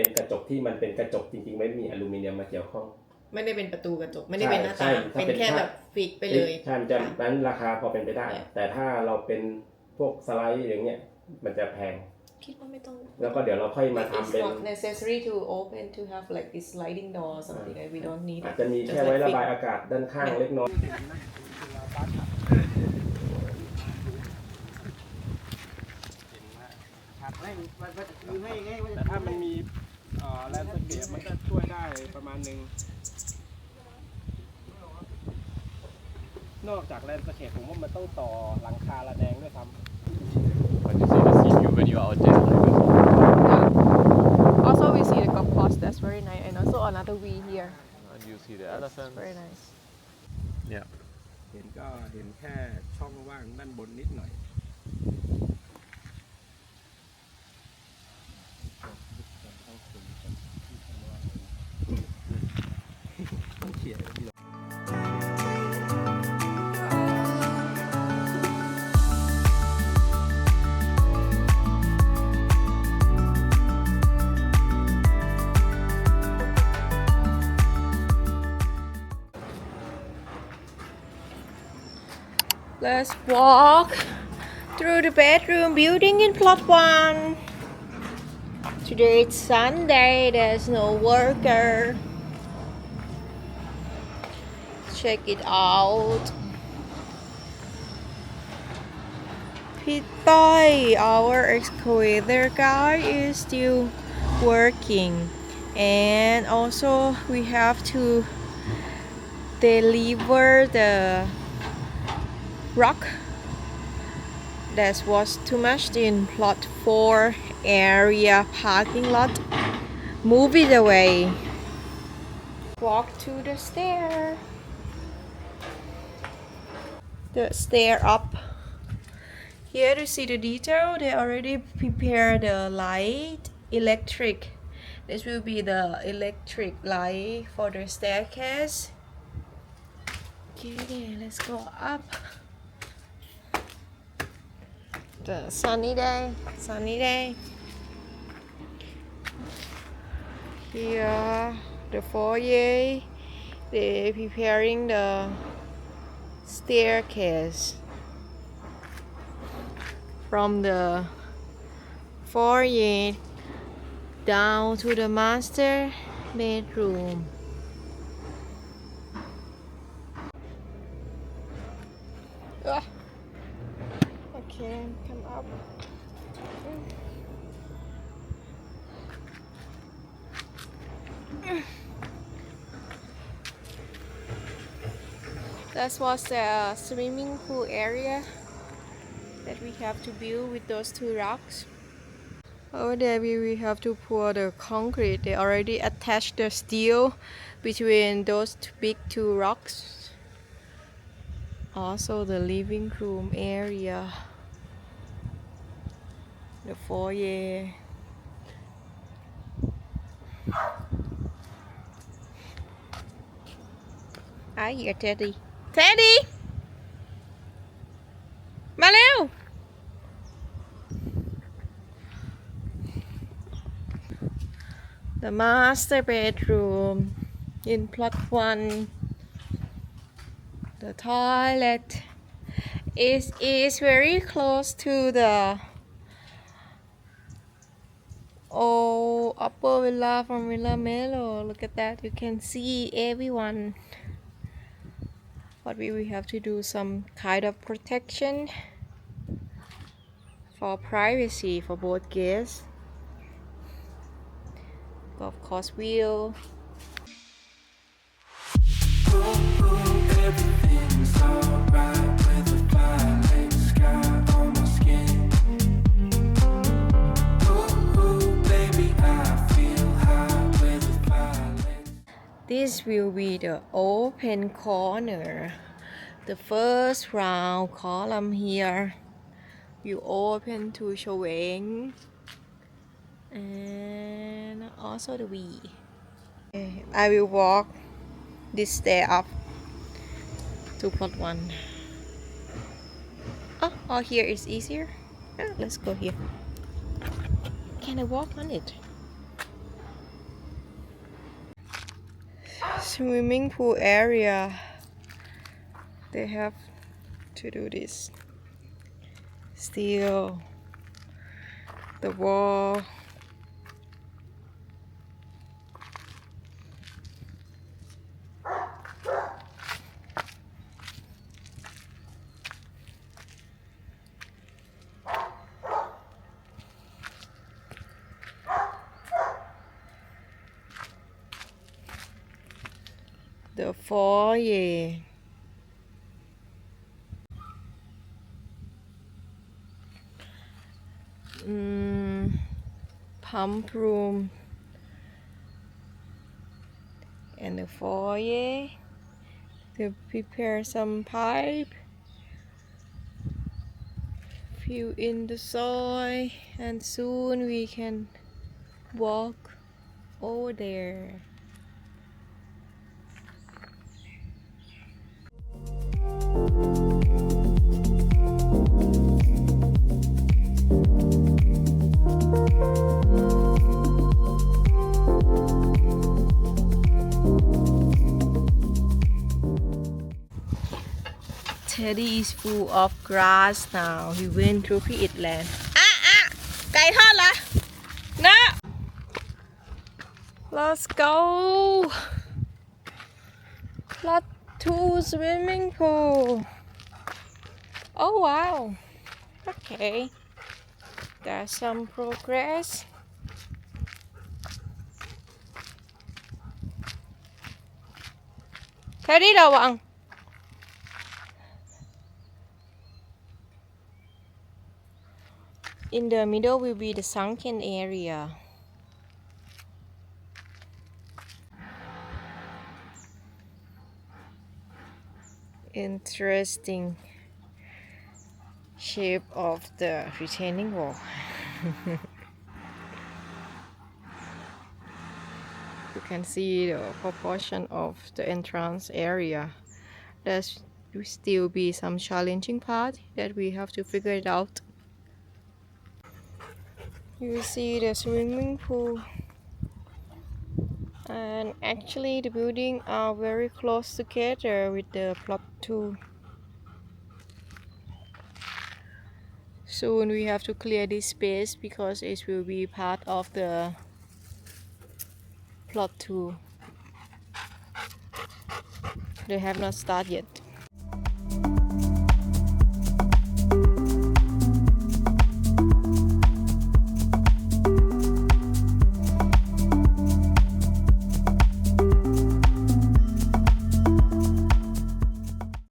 เป็นกระจกที่มันเป็นกระจกจริงๆไม่มีอลูมิเนียมมาเกี่ยวข้องไม่ได้เป็นประตูกระจกไม่ได้เป็นหน้าต่างเป็นแค่แบบฟิกไปเลยใช่จะนั้นราคาพอเป็นไปได้แต่ถ้าเราเป็นพวกสไลด์อย่างเงี้ยมันจะแพงคิดว่าไม่ต้องแล้วก็เดี๋ยวเราค่อยมาทำเป็น It's not necessary to open to have like this sliding door or something that we don't need อาจจะมีแค่ไว้ระบายอากาศด้านข้างเล็กน้อยแต่ถ้ามันมีแลนด์สเคปมันก็ช่วยได้ประมาณนึงนอกจากแลนด์สเคปผมว่ามันต้องต่อหลังคาระแนงด้วยซ้ำ But you see the sea view when you are out there. Yeah. Also, we see the golf course. That's very nice, and also another view here. And you see the elephants. Very nice. Yeah. เห็นก็เห็นแค่ช่องว่างด้านบนนิดหน่อยเขียน Let's walk through the bedroom building in plot 1. Today it's Sunday, there's no worker. Check it out. Pitoy, our excavator guy, is still working. And also we have to deliver the rock that was too much in plot 4 area parking lot. Move it away. Walk to the stair. The stair up. Here to see the detail, they already prepared the light, electric. This will be the electric light for the staircase. Okay, let's go up. The sunny day. Here, the foyer, they're preparing the staircase from the foyer down to the master bedroom. Okay, come up. That was the swimming pool area that we have to build with those 2 rocks. Over there we have to pour the concrete. They already attached the steel between those big 2 rocks. Also the living room area, the foyer. I hear Teddy. Teddy! มาเร็ว The master bedroom in plot 1. The toilet is very close to the upper villa from Villa Melo. Look at that, you can see everyone. But we will have to do some kind of protection for privacy for both guests. Of course, we'll everything's alright with the violet sky on my skin. Ooh, baby, I feel high with the violet. This will be the open corner. The first round column here. You open to showing. And also the V. I will walk this stair up to plot 1. Oh, here is easier. Let's go here. Can I walk on it? swimming pool area. They have to do this. Still, the wall. The foyer. Pump room and the foyer to prepare some pipe, fill in the soil, and soon we can walk over there. Teddy is full of grass now. He went through Pit Land. Cây thoát là. No. Let's go. Lot 2 swimming pool. Oh wow. Okay. There's some progress. Teddy đâu bạn? In the middle will be the sunken area. Interesting shape of the retaining wall. You can see the proportion of the entrance area. There's will still be some challenging part that we have to figure it out. You see the swimming pool, and actually the buildings are very close together with the plot 2. Soon we have to clear this space because it will be part of the plot 2. They have not started yet.